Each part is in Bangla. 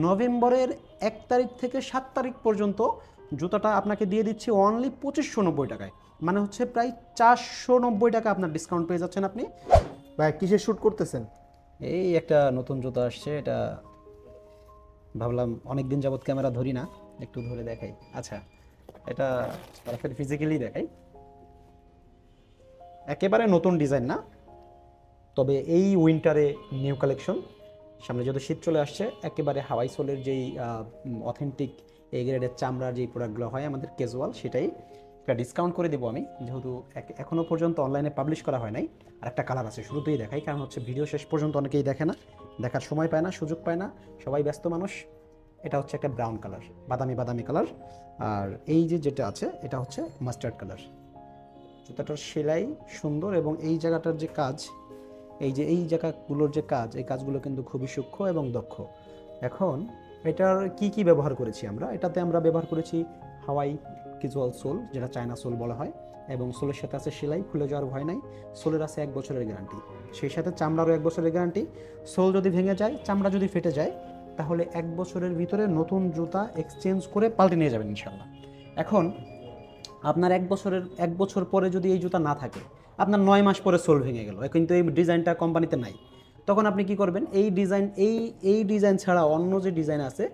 নভেম্বরের 1 তারিখ থেকে 7 তারিখ পর্যন্ত জুতাটা আপনাকে দিয়ে দিচ্ছি অনলি 2590 টাকায়, মানে হচ্ছে প্রায় 490 টাকা আপনার ডিসকাউন্ট পেয়ে যাচ্ছেন আপনি। ভাই কিসের শুট করতেছেন? এই একটা নতুন জুতা আসছে, এটা ভাবলাম অনেক দিন যাবত ক্যামেরা ধরি না, একটু ধরে দেখাই। আচ্ছা, এটা সরাসরি ফিজিক্যালি দেখাই। একেবারে নতুন ডিজাইন না, তবে এই উইন্টারে নিউ কালেকশন। সামনে যত শীত চলে আসছে, একেবারে হাওয়াই সোলের যেই অথেন্টিক এই গ্রেডের চামড়ার যেই প্রোডাক্টগুলো হয় আমাদের ক্যাজুয়াল, সেটাই একটা ডিসকাউন্ট করে দেবো আমি, যেহেতু এখনও পর্যন্ত অনলাইনে পাবলিশ করা হয় নাই। আর একটা কালার আছে, শুরুতেই দেখাই, কারণ হচ্ছে ভিডিও শেষ পর্যন্ত অনেকেই দেখে না, দেখার সময় পায় না, সুযোগ পায় না, সবাই ব্যস্ত মানুষ। এটা হচ্ছে একটা ব্রাউন কালার, বাদামি বাদামি কালার। আর এই যে যেটা আছে এটা হচ্ছে মাস্টার্ড কালার। জুতাটার সেলাই সুন্দর এবং এই জায়গাটার যে কাজ, এই যে এই জায়গাগুলোর যে কাজ, এই কাজগুলো কিন্তু খুবই সূক্ষ্ম এবং দক্ষ। এখন এটার কি কি ব্যবহার করেছি আমরা? এটাতে আমরা ব্যবহার করেছি হাওয়াই ক্যাজুয়াল সোল, যেটা চায়না সোল বলা হয়, এবং সোলের সাথে আছে সেলাই, খুলে যাওয়ার ভয় নাই। সোলের আছে 1 বছরের গ্যারান্টি, সেই সাথে চামড়ারও 1 বছরের গ্যারান্টি। সোল যদি ভেঙে যায়, চামড়া যদি ফেটে যায়, তাহলে 1 বছরের ভিতরে নতুন জুতা এক্সচেঞ্জ করে পাল্টে নিয়ে যাবেন ইনশাল্লাহ। এখন আপনার 1 বছর পরে যদি এই জুতা না থাকে, আপনার 9 মাস পরে সোল ভেঙে গেল, কিন্তু এই ডিজাইনটা কোম্পানিতে নাই, তখন আপনি কি করবেন? এই ডিজাইন ছাড়া অন্য যে ডিজাইন আছে,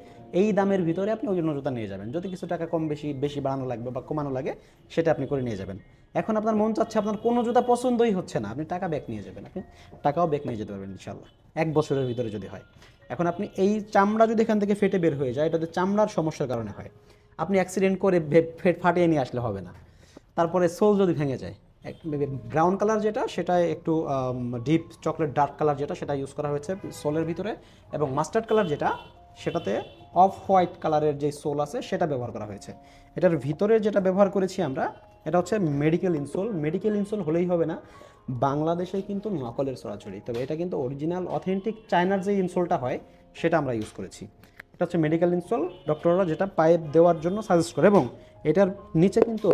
এই দামের ভিতরে আপনি ওই জন্য জুতা নিয়ে যাবেন। যদি কিছু টাকা কম বেশি বাড়ানো লাগবে বা কমানো লাগে, সেটা আপনি করে নিয়ে যাবেন। এখন আপনার মন চাচ্ছে, আপনার কোনো জুতা পছন্দই হচ্ছে না, আপনি টাকা ব্যাক নিয়ে যাবেন, আপনি টাকাও ব্যাক নিয়ে যেতে পারবেন ইনশাল্লাহ, 1 বছরের ভিতরে যদি হয়। এখন আপনি এই চামড়া যদি এখান থেকে ফেটে বের হয়ে যায়, এটা চামড়ার সমস্যার কারণে হয়, আপনি অ্যাক্সিডেন্ট করে ফাটিয়ে নিয়ে আসলে হবে না। তারপরে সোল যদি ভেঙে যায়, ব্রাউন কালার যেটা, সেটা একটু ডিপ চকলেট ডার্ক কালার যেটা, সেটা ইউজ করা হয়েছে সোলের ভিতরে, এবং মাস্টার্ড কালার যেটা, সেটাতে অফ হোয়াইট কালারের যে সোল আছে সেটা ব্যবহার করা হয়েছে। এটার ভিতরে যেটা ব্যবহার করেছি আমরা, এটা হচ্ছে মেডিকেল ইনসোল। মেডিকেল ইনসোল হলেই হবে না, বাংলাদেশে কিন্তু নকলের ছড়াছড়ি, তবে এটা কিন্তু অরিজিনাল অথেন্টিক চায়নার যে ইনসোলটা হয় সেটা আমরা ইউজ করেছি। এটা হচ্ছে মেডিকেল ইনসোল, ডক্টররা যেটা পায়ে দেওয়ার জন্য সাজেস্ট করে, এবং এটার নিচে কিন্তু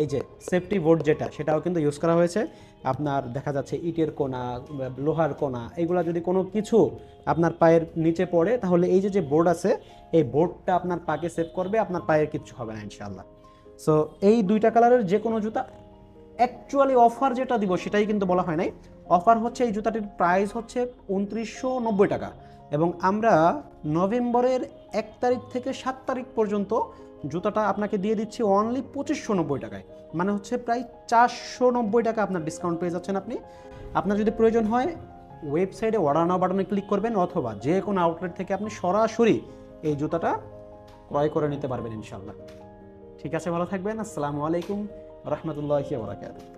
এই যে সেফটি বোর্ড যেটা, সেটাও কিন্তু ইউজ করা হয়েছে। আপনার দেখা যাচ্ছে ইটের কোনা, লোহার কোনা, এগুলো যদি কোনো কিছু আপনার পায়ের নিচে পড়ে, তাহলে এই যে বোর্ড আছে, এই বোর্ডটা আপনার পাকে সেভ করবে, আপনার পায়ের কিচ্ছু হবে না ইনশাআল্লাহ। সো এই 2টা কালারের যে কোনো জুতা, অ্যাকচুয়ালি অফার যেটা দিব সেটাই কিন্তু বলা হয় নাই। অফার হচ্ছে এই জুতাটির প্রাইস হচ্ছে 2990 টাকা, এবং আমরা নভেম্বরের 1 তারিখ থেকে 7 তারিখ পর্যন্ত জুতাটা আপনাকে দিয়ে দিচ্ছি অনলি 2590 টাকায়, মানে হচ্ছে প্রায় 490 টাকা আপনার ডিসকাউন্ট পেয়ে যাচ্ছেন আপনি। আপনার যদি প্রয়োজন হয়, ওয়েবসাইটে অর্ডার নাও বাটনে ক্লিক করবেন, অথবা যে কোনো আউটলেট থেকে আপনি সরাসরি এই জুতাটা ক্রয় করে নিতে পারবেন ইনশাল্লাহ। ঠিক আছে, ভালো থাকবেন। আসসালামু আলাইকুম রহমতুল্লাহি ওয়া বারাকাতুহু।